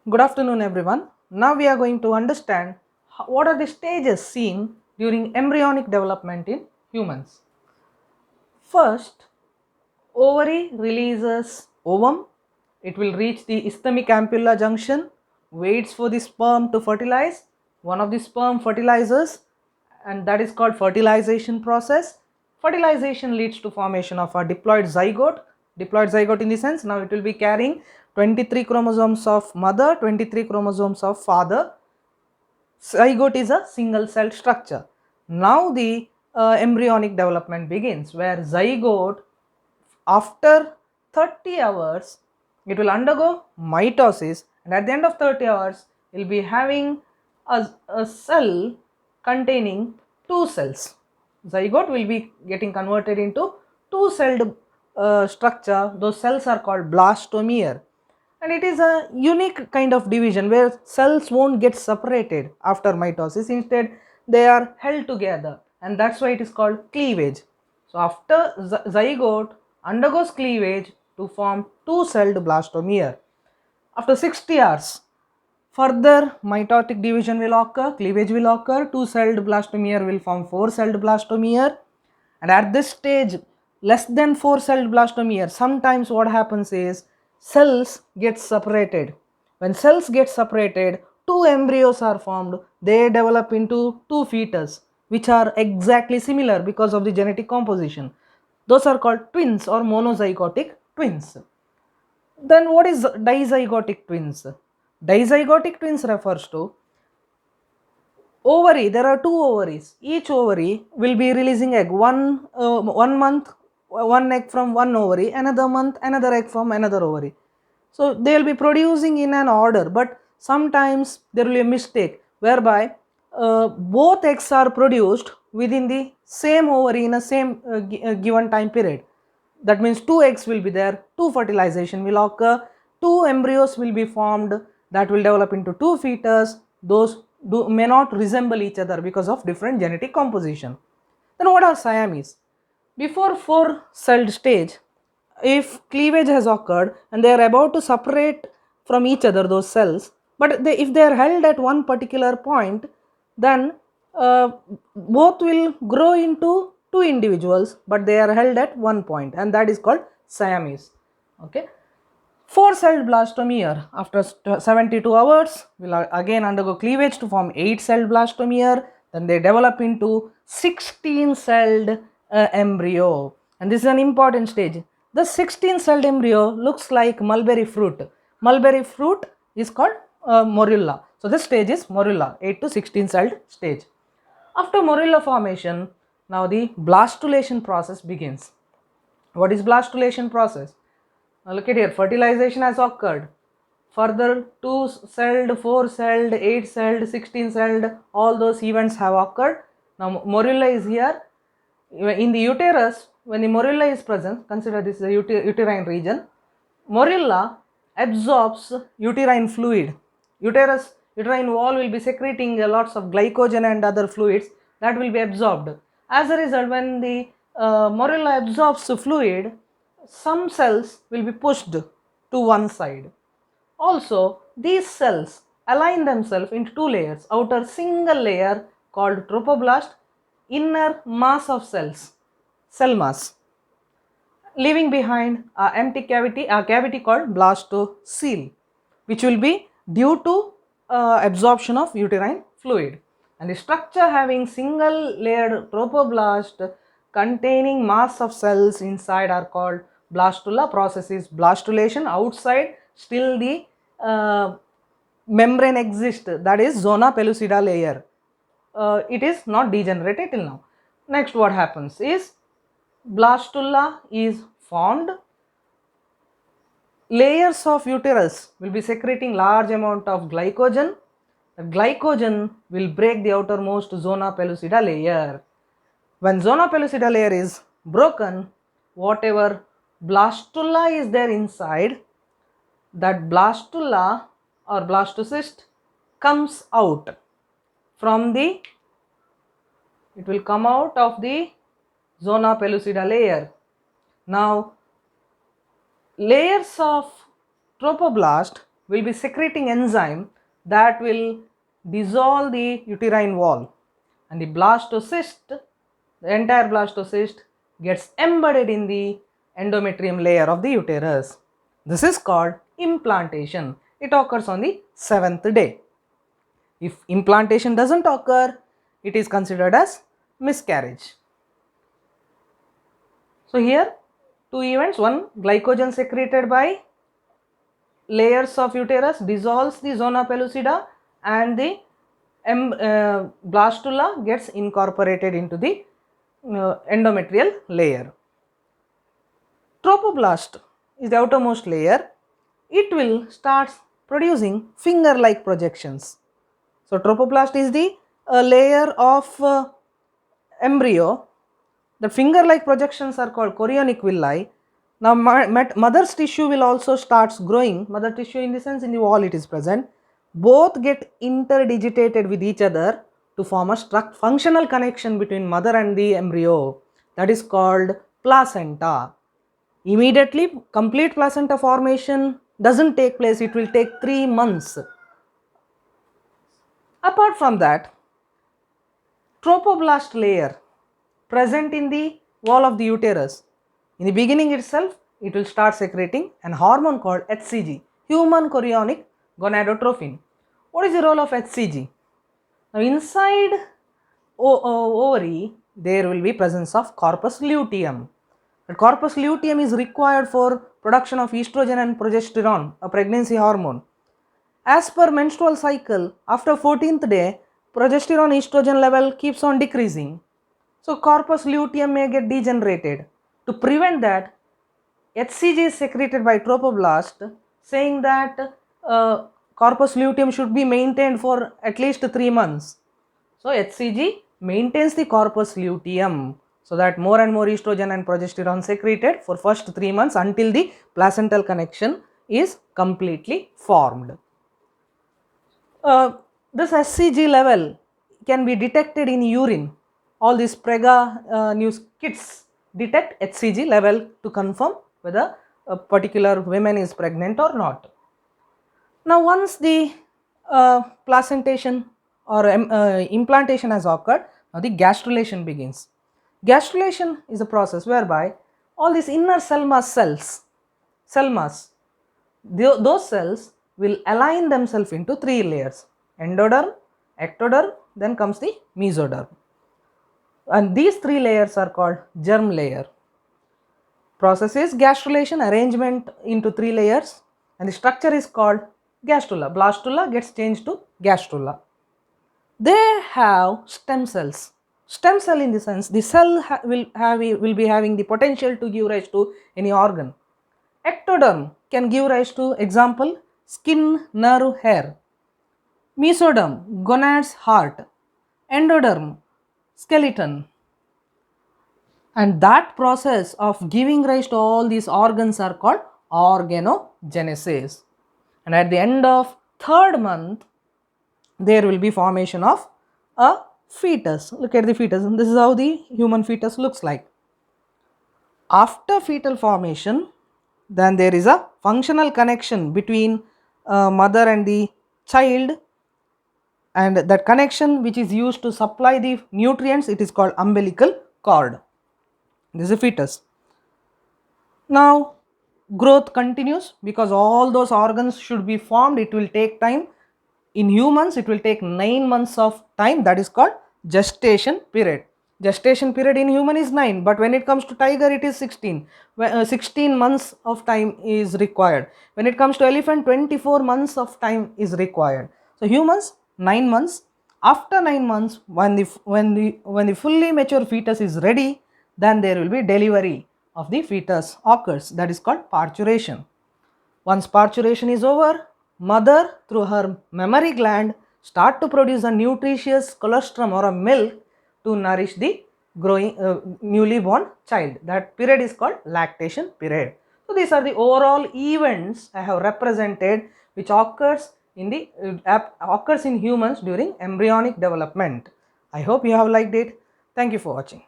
Good afternoon, everyone. Now we are going to understand what are the stages seen during embryonic development in humans. First, ovary releases ovum. It will reach the isthmic ampulla junction, waits for the sperm to fertilize. One of the sperm fertilizes, and that is called fertilization process. Fertilization leads to formation of a diploid zygote. Diploid zygote in the sense now it will be carrying 23 chromosomes of mother, 23 chromosomes of father. Zygote is a single celled structure. Now the embryonic development begins, where zygote after 30 hours it will undergo mitosis, and at the end of 30 hours it will be having a cell containing two cells. Zygote will be getting converted into two celled structure. Those cells are called blastomere, and it is a unique kind of division where cells won't get separated after mitosis. Instead they are held together, and that's why it is called cleavage. So after zygote undergoes cleavage to form two-celled blastomere. After 60 hours, further mitotic division will occur, cleavage will occur, two-celled blastomere will form four-celled blastomere, and at this stage, less than four-celled blastomere, sometimes what happens is cells get separated. When cells get separated, two embryos are formed. They develop into two fetus, which are exactly similar because of the genetic composition. Those are called twins or monozygotic twins. Then what is dizygotic twins? Dizygotic twins refers to ovary. There are two ovaries. Each ovary will be releasing egg. One month, one egg from one ovary. Another month, another egg from another ovary. So they will be producing in an order, but sometimes there will be a mistake whereby both eggs are produced within the same ovary in a same given time period. That means two eggs will be there, two fertilization will occur, two embryos will be formed that will develop into two fetus. Those may not resemble each other because of different genetic composition. Then what are Siamese? Before four-celled stage, if cleavage has occurred and they are about to separate from each other those cells, but if they are held at one particular point, then both will grow into two individuals, but they are held at one point, and that is called Siamese. Okay. Four-celled blastomere after 72 hours will again undergo cleavage to form 8-celled blastomere. Then they develop into 16-celled embryo, and this is an important stage. The 16-celled embryo looks like mulberry fruit. Mulberry fruit is called morula. So this stage is morula, 8 to 16-celled stage. After morula formation, now the blastulation process begins. What is blastulation process? Now look at here, fertilization has occurred. Further 2-celled, 4-celled, 8-celled, 16-celled, all those events have occurred. Now morula is here. In the uterus, when the morula is present, consider this is the uterine region. Morula absorbs uterine fluid. Uterine wall will be secreting lots of glycogen and other fluids that will be absorbed. As a result, when the morula absorbs fluid, some cells will be pushed to one side. Also, these cells align themselves into two layers. Outer single layer called trophoblast, inner mass of cells, cell mass, leaving behind a cavity called blastocele, which will be due to absorption of uterine fluid. And the structure having single layered trophoblast containing mass of cells inside are called blastula. Process is blastulation. Outside still the membrane exists, that is zona pellucida layer. It is not degenerated till now. Next what happens is blastula is formed. Layers of uterus will be secreting large amount of glycogen. The glycogen will break the outermost zona pellucida layer. When zona pellucida layer is broken, whatever blastula is there inside, that blastula or blastocyst comes out from the, it will come out of the zona pellucida layer. Now layers of trophoblast will be secreting enzyme that will dissolve the uterine wall, and the blastocyst, the entire blastocyst gets embedded in the endometrium layer of the uterus. This is called implantation. It occurs on the 7th day. If implantation doesn't occur, it is considered as miscarriage. So here two events, one, glycogen secreted by layers of uterus dissolves the zona pellucida, and the blastula gets incorporated into the endometrial layer. Trophoblast is the outermost layer. It will start producing finger-like projections. So trophoblast is the layer of embryo. The finger-like projections are called chorionic villi. Now mother's tissue will also starts growing. Mother tissue in the sense in the wall it is present. Both get interdigitated with each other to form a functional connection between mother and the embryo. That is called placenta. Immediately complete placenta formation doesn't take place. It will take 3 months. Apart from that, trophoblast layer present in the wall of the uterus. In the beginning itself, it will start secreting an hormone called HCG, human chorionic gonadotrophin. What is the role of HCG? Now inside ovary, there will be presence of corpus luteum. The corpus luteum is required for production of estrogen and progesterone, a pregnancy hormone. As per menstrual cycle, after 14th day, progesterone estrogen level keeps on decreasing. So corpus luteum may get degenerated. To prevent that, HCG is secreted by trophoblast, saying that corpus luteum should be maintained for at least 3 months. So HCG maintains the corpus luteum so that more and more estrogen and progesterone secreted for first 3 months until the placental connection is completely formed. This HCG level can be detected in urine. All these Prega news kits detect HCG level to confirm whether a particular woman is pregnant or not. Now once the placentation or implantation has occurred, now the gastrulation begins. Gastrulation is a process whereby all these inner cell mass those cells will align themselves into 3 layers: endoderm, ectoderm, then comes the mesoderm. And these 3 layers are called germ layer. Process is gastrulation, arrangement into 3 layers, and the structure is called gastrula. Blastula gets changed to gastrula. They have stem cells. Stem cell in the sense the cell will be having the potential to give rise to any organ. Ectoderm can give rise to, example, skin, nerve, hair. Mesoderm, gonads, heart. Endoderm, skeleton. And that process of giving rise to all these organs are called organogenesis. And at the end of 3rd month, there will be formation of a fetus. Look at the fetus. This is how the human fetus looks like. After fetal formation, then there is a functional connection between mother and the child, and that connection which is used to supply the nutrients, it is called umbilical cord. This is a fetus. Now growth continues because all those organs should be formed. It will take time. In humans it will take 9 months of time. That is called gestation period. Gestation period in human is 9, but when it comes to tiger it is 16. 16 months of time is required. When it comes to elephant, 24 months of time is required. So humans 9 months. After 9 months, when the fully mature fetus is ready, then there will be delivery of the fetus occurs. That is called parturition. Once parturition is over, mother through her mammary gland start to produce a nutritious colostrum or a milk to nourish the growing newly born child. That period is called lactation period. So these are the overall events I have represented which occurs in humans during embryonic development. I hope you have liked it. Thank you for watching.